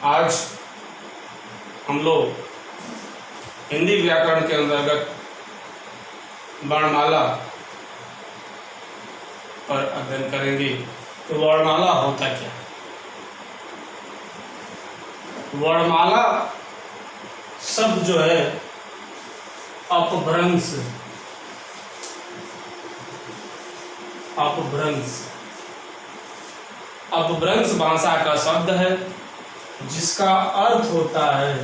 आज हम लोग हिंदी व्याकरण के अंतर्गत वर्णमाला पर अध्ययन करेंगे। तो वर्णमाला होता क्या? वर्णमाला शब्द जो है अपभ्रंश भाषा का शब्द है जिसका अर्थ होता है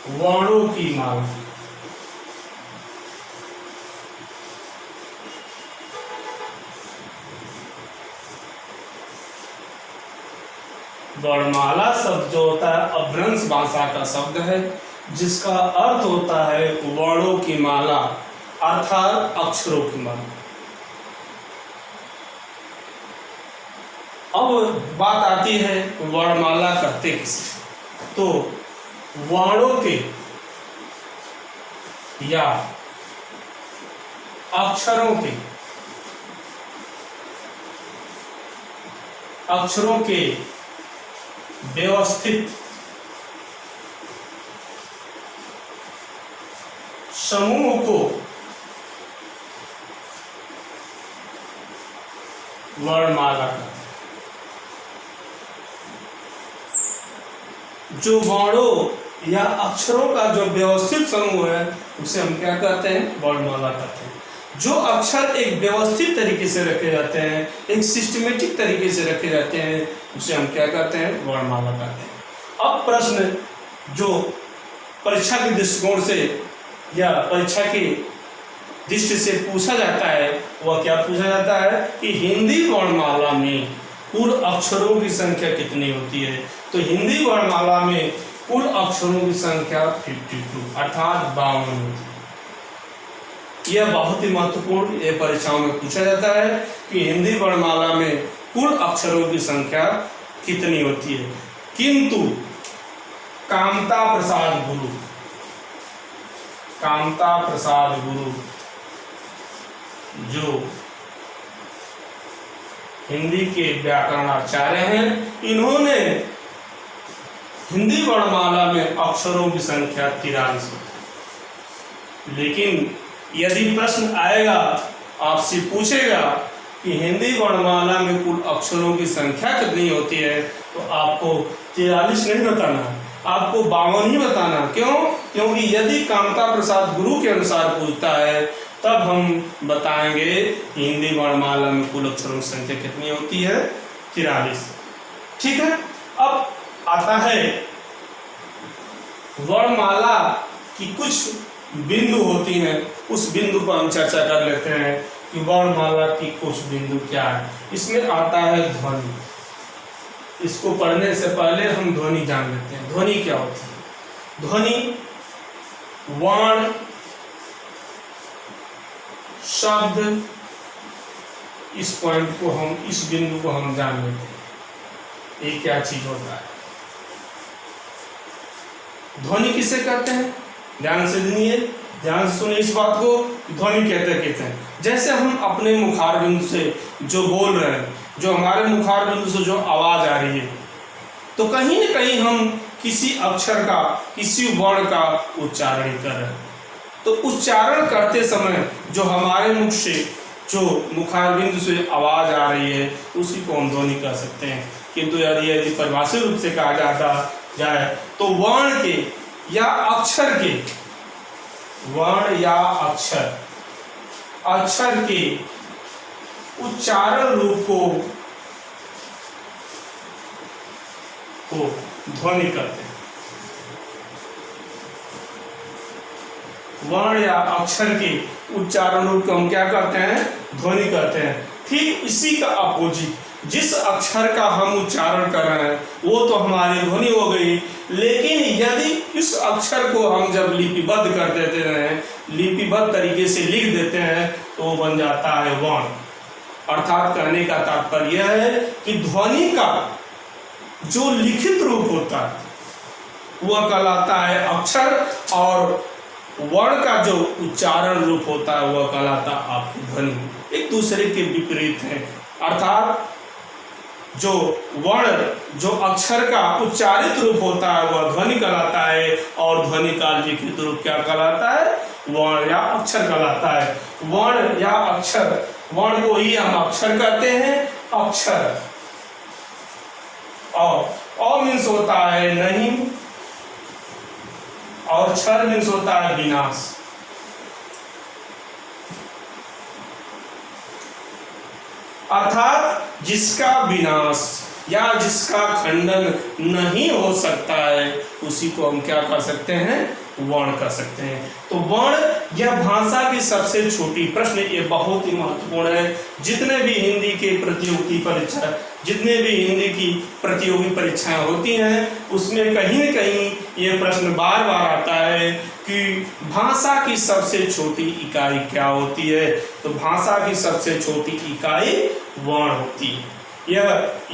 वर्णों की माला। वर्णमाला शब्द जो होता है अपभ्रंश भाषा का शब्द है जिसका अर्थ होता है वर्णों की माला अर्थात अक्षरों की माला। अब बात आती है वर्णमाला कहते किसे? तो वर्णों के या अक्षरों के व्यवस्थित समूह को वर्णमाला कहते हैं। जो वर्णों या अक्षरों का जो व्यवस्थित समूह है उसे हम क्या कहते हैं? वर्णमाला कहते हैं। जो अक्षर एक व्यवस्थित तरीके से रखे जाते हैं, एक सिस्टमेटिक तरीके से रखे जाते हैं, उसे हम क्या कहते हैं? वर्णमाला कहते हैं। अब प्रश्न जो परीक्षा के दृष्टिकोण से या परीक्षा की दृष्टि से पूछा जाता है वह क्या पूछा जाता है कि हिंदी वर्णमाला में कुल अक्षरों की संख्या कितनी होती है? तो हिंदी वर्णमाला में कुल अक्षरों की संख्या 52 अर्थात 52 होती है। यह बहुत ही महत्वपूर्ण ये परीक्षाओं में पूछा जाता है कि हिंदी वर्णमाला में कुल अक्षरों की संख्या कितनी होती है। किंतु कामता प्रसाद गुरु जो हिंदी के व्याकरणाचार्य हैं, इन्होंने हिंदी वर्णमाला में अक्षरों की संख्या 43 है। लेकिन यदि प्रश्न आएगा, आपसे पूछेगा कि हिंदी वर्णमाला में कुल अक्षरों की संख्या कितनी होती है, तो आपको 43 नहीं बताना, आपको 52 ही बताना। क्यों? क्योंकि यदि कामता प्रसाद गुरु के अनुसार पूछता है तब हम बताएंगे कि हिंदी वर्णमाला में कुल अक्षरों की संख्या कितनी होती है? 43। ठीक है। अब आता है वर्णमाला की कुछ बिंदु होती हैं, उस बिंदु पर हम चर्चा कर लेते हैं कि वर्णमाला की कुछ बिंदु क्या है। इसमें आता है ध्वनि। इसको पढ़ने से पहले हम ध्वनि जान लेते हैं। ध्वनि क्या होती है? ध्वनि वर्ण, शब्द, इस बिंदु को हम जान लेते हैं ये क्या चीज होता है। ध्वनि किसे कहते हैं? ध्यान से सुनिए इस बात को। ध्वनि कहते हैं जैसे हम अपने मुखार बिंदु से जो बोल रहे हैं, जो हमारे मुखार बिंदु से जो आवाज आ रही है, तो कहीं न कहीं हम किसी अक्षर का, किसी वर्ण का उच्चारण कर रहे हैं। तो उच्चारण करते समय जो हमारे मुख से, जो मुखार बिंदु से आवाज आ रही है, उसी को हम ध्वनि कह सकते हैं। किंतु यदि परिभाषित रूप से कहा जाए तो वर्ण के या अक्षर के, वर्ण या अक्षर के उच्चारण रूप को ध्वनि कहते हैं। वर्ण या अक्षर के उच्चारण रूप को हम क्या कहते हैं? ध्वनि कहते हैं। ठीक इसी का अपोजिट, जिस अक्षर का हम उच्चारण कर रहे हैं वो तो हमारी ध्वनि हो गई, लेकिन यदि इस अक्षर को हम जब लिपिबद्ध कर देते हैं, लिपिबद्ध तरीके से लिख देते हैं, तो वो बन जाता है वर्ण। अर्थात कहने का तात्पर्य यह है कि ध्वनि का जो लिखित रूप होता है वह कहलाता है अक्षर, और वर्ण का जो उच्चारण रूप होता है वह कहलाता आपकी ध्वनि। एक दूसरे के विपरीत है। अर्थात जो वर्ण, जो अक्षर का उच्चारित रूप होता है वह ध्वनि कहलाता है, और ध्वनि का लिखित रूप क्या कहलाता है? वर्ण या अक्षर कहलाता है। वर्ण या अक्षर, वर्ण को ही हम अक्षर कहते हैं, अक्षर। और अ मीन्स होता है नहीं, और क्षर मीन्स होता है विनाश। अर्थात जिसका विनाश या जिसका खंडन नहीं हो सकता है उसी को हम क्या कर सकते हैं? वर्ण कर सकते हैं। तो वर्ण यह भाषा की सबसे छोटी, प्रश्न ये बहुत ही महत्वपूर्ण है। जितने भी हिंदी के प्रतियोगी परीक्षा, जितने भी हिंदी की प्रतियोगी परीक्षाएं होती हैं उसमें कहीं न कहीं ये प्रश्न बार बार आता है कि भाषा की सबसे छोटी इकाई क्या होती है? तो भाषा की सबसे छोटी इकाई वर्ण होती है।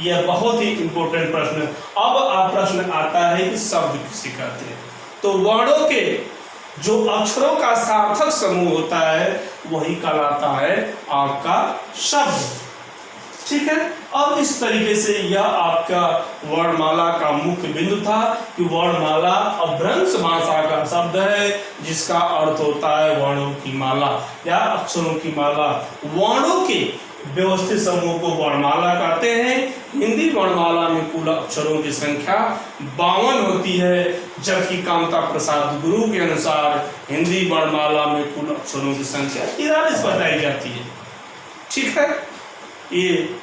यह बहुत ही इंपॉर्टेंट प्रश्न। अब आप प्रश्न आता है कि शब्द किसे कहते हैं? तो वर्णों के जो अक्षरों का सार्थक समूह होता है वही कहलाता है आपका शब्द। ठीक है, अब इस तरीके से यह आपका वर्णमाला का मुख्य बिंदु था कि वर्णमाला अभ्रंश भाषा का शब्द है जिसका अर्थ होता है वर्णों की माला या अक्षरों की माला। वर्णों के व्यवस्थित समूह को वर्णमाला कहते हैं। हिंदी वर्णमाला में कुल अक्षरों की संख्या 52 होती है, जबकि कामता प्रसाद गुरु के अनुसार हिंदी वर्णमाला में कुल अक्षरों की संख्या 43 बताई जाती है। ठीक है, ये